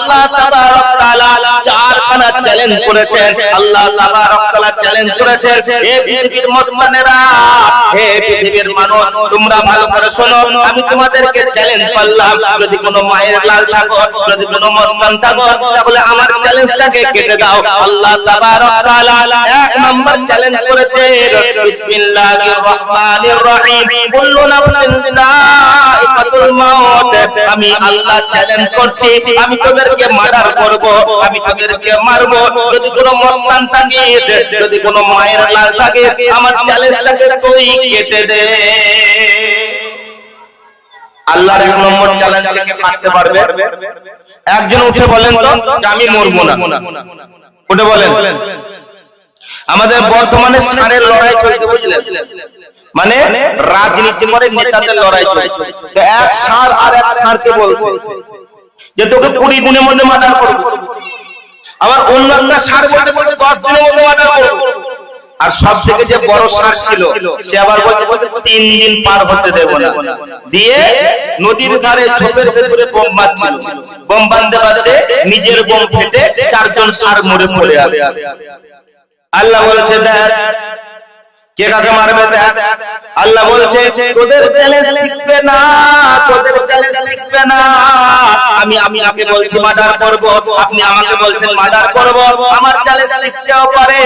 আল্লাহ তাবারক তাআলা চারখানা চ্যালেঞ্জ করেছেন। আল্লাহ তাবারক তাআলা চ্যালেঞ্জ করেছেন, হে পৃথিবীর মুসলমানেরা, হে পৃথিবীর মানুষ, তোমরা ভালো করে শোনো, আমি তোমাদেরকে চ্যালেঞ্জ করলাম, যদি কোনো মায়ের লাল থাকো, যদি কোনো মুসলমান থাকো, তাহলে আমার চ্যালেঞ্জটাকে কেটে দাও। আল্লাহ তাবারক তাআলা এক নম্বর চ্যালেঞ্জ করেছে, বিসমিল্লাহির রহমানির রহিম, কুল্লু নাফসিন যায়িকাতুল মাউত। আমি আল্লাহ চ্যালেঞ্জ করছি, আমি তোদেরকে মার্ডার করব, আমি তোদেরকে মারব। যদি কোনো মুসলমান থাকিস, যদি কোনো মায়ের লাল থাকে, আমার চ্যালেঞ্জটাকে তুই কেটে দে। আল্লাহর এক নম্বর চ্যালেঞ্জকে কাটতে পারবে? একজন উঠে বলেন তো যে আমি মরবো না, উঠে বলেন। আমাদের বর্তমানে ষাঁড়ের লড়াই চলছে, বুঝলেন? মানে রাজনীতি করে নেতাদের লড়াই চলছে। তো এক ষাঁড় আর এক ষাঁড়কে বলছে যে তোকে 20 দিনের মধ্যে মার্ডার করব, আবার অন্য একটা ষাঁড় বলতে 10 দিনের মধ্যে মার্ডার করব। আর সব থেকে যে বড় ষাঁড় ছিল সে আবার বলছে 3 দিন পার হতে দেব না। দিয়ে নদীর ধারে ঝোপের ভেতরে বোম মারছিল, বোম বাঁধতে বাঁধতে নিজের বোম ফেটে 4 জন ষাঁড় মরে পড়ে আছে। আল্লাহ বলছে দেখ কে কাকে মারবে দেখ। আল্লাহ বলছে তোদের চ্যালেঞ্জ লিখবে না, তোদের চ্যালেঞ্জ লিখবে না। আমি আগে বলছি মার্ডার করব, আপনি আমাকে বলছেন মার্ডার করব। আমার চ্যালেঞ্জ লিখতেও পারে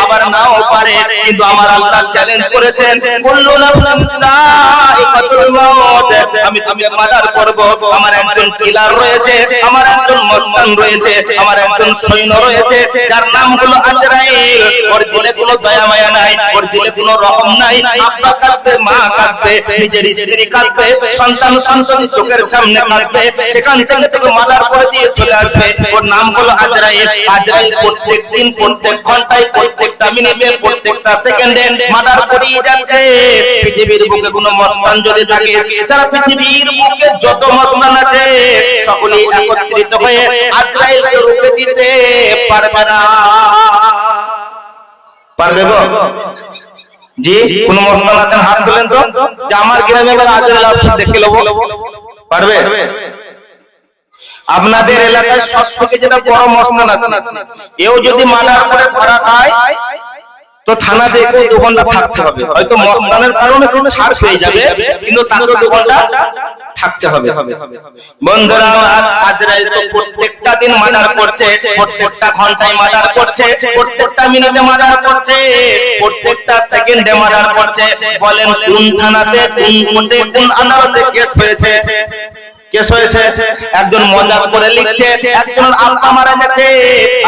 আবার নাও পারে, কিন্তু আমার আল্লাহ চ্যালেঞ্জ করেছেন, কুল্লু নাফসিন যায়িকাতুল মাউত। আমি তোকে মার্ডার করব। আমার একজন কিলার রয়েছে, আমার একজন মুসলমান রয়েছে, আমার একজন সৈন্য রয়েছে, যার নাম হলো আজরাইল। ওর দিলে কোনো দয়া মায়া নাই, ওর দিলে কোনো রহম নাই। আব্বা কাঁদবে, মা কাঁদবে, নিজের স্ত্রী কাঁদবে, সন্তান সন্ততি চোখের সামনে কাঁদবে, সেখান থেকে তোকে মার্ডার করে দিয়ে চলে আসবে। ওর নাম হলো আজরাইল। আজরাইল প্রত্যেক দিন, প্রত্যেক ঘন্টায়, প্রত্যেকটা মিনিটে, প্রত্যেকটা সেকেন্ডে মার্ডার করেই যাচ্ছে। পৃথিবীর বুকে কোনো মুসলমান যদি থাকে, সারা পৃথিবীর বুকে যত মুসলমান আছে সকলেই একত্রিত হয়ে আজরাইলকে রুখে দিতে পারবে না। পারবে গো? জি, কোন মুসলমান আছেন হাত তুলেন তো, যে আমার গ্রামে এবার আজরাইল আসলে দেখে নেব। পারবে? আপনাদের এলাকায় সবথেকে যেটা বড় মুসলমান আছে, এও যদি মার্ডার করে ধরা খায় তো থানা দেখে 2 ঘন্টা থাকতে হবে। হয়তো মুসলমানের কারণে সে ছাড় পেয়ে যাবে, কিন্তু তাকে 2 ঘন্টা থাকতে হবে। বন্ধুরা আমার, আজরাইল তো প্রত্যেকটা দিন মার্ডার করছে, প্রত্যেকটা ঘন্টায় মার্ডার করছে, প্রত্যেকটা মিনিটে মার্ডার করছে, প্রত্যেকটা সেকেন্ডে মার্ডার করছে। বলেন কোন থানাতে, কোন কোর্টে, কোন আদালতে কেস হয়েছে? কেস হয়েছে? একজন মজাক করে লিখছে একজন আব্বা মারা গেছে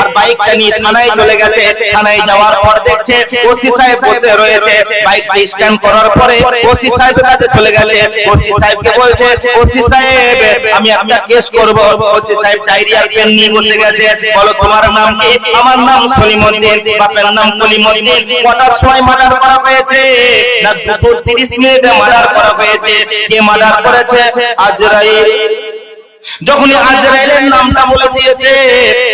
আর বাইকটা নিয়ে থানায় চলে গেছে। থানায় যাওয়ার পর দেখছে ওসি সাহেব বসে রয়েছে। বাইকটা স্ক্যান করার পরে ওসি সাহেবের কাছে চলে গেছে। ওসি সাহেবকে বলছে, ওসি সাহেব আমি একটা কেস করব। ওসি সাহেব ডায়রিয়ার পেন নিয়ে বসে গেছে। বলো তোমার নাম কি? আমার নাম সলিমউদ্দিন। বাপের নাম কলিমউদ্দিন। কটার সময় মার্ডার করা হয়েছে? না 2:30 মিনিটে মার্ডার করা হয়েছে। কে মার্ডার করেছে? আজরাইল। যখনই আজরাইলের নামটা বলে দিয়েছে,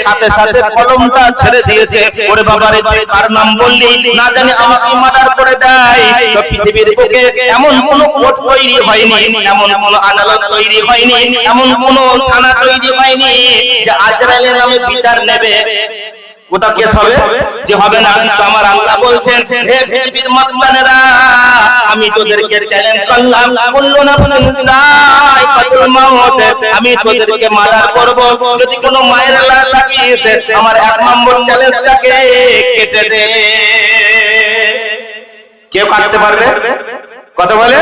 সাথে সাথে কলমটা ছেড়ে দিয়েছে। ওরে বাবারে, তুই কার নাম বললি? না জানি আমাকে মার্ডার করে দেয়। তো পৃথিবীর বুকে এমন কোন কোর্ট তৈরি হয়নি, এমন কোন আদালত তৈরি হয়নি, এমন কোন থানা তৈরি হয়নি যে আজরাইলের নামে বিচার নেবে। ওটা কেস হবে যে হবে না। কিন্তু আমার আল্লাহ বলছেন, হে পৃথিবীর মুসলমানেরা, আমি তোদেরকে চ্যালেঞ্জ করলাম, কুল্লু নাফসিন যায়িকাতুল মাউত। আমি তোদেরকে মার্ডার করব। যদি কোনো মায়ের লাল থাকিস, আমার 1 নম্বর চ্যালেঞ্জটাকে কেটে দে। কেউ কাটতে পারবে? কথা বলে।